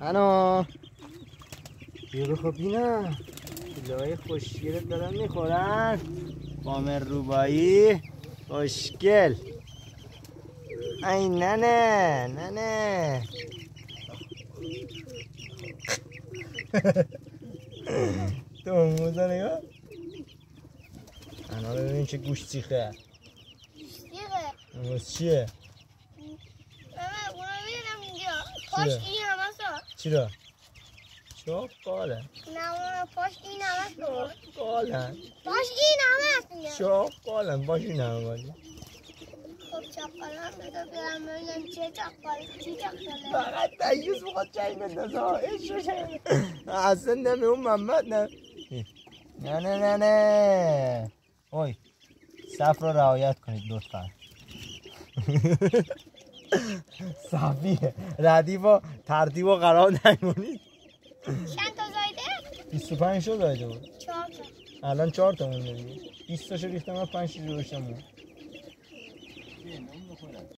انا بیرو خب بینا کلای خوشگلت دارن میخورن بامر روبایی خوشگل ای ننه ننه تو موزه نگاه انا رو ببین چه گوش سیخه موز چیه؟ پاش این همه چی رو؟ شاقاله نه پاش این همه شاقالن پاش این همه شاقالن باش این همه بالی خب چاقالن بذار برم ببینم چه چاقال چی چاقاله فقط دیوز بخواد چای بندازه عشقشه اصلا نمی اون محمد نه نه نه نه نه اوی صف رو رعایت کنید لطفا صفیه ردیف و ترتیب و قرار نکنید چند تا زایده؟ 25 شو زایده بود 4 تا الان 4 تا مونده دیگه 20 تاشو ریختم و 5 تا روشم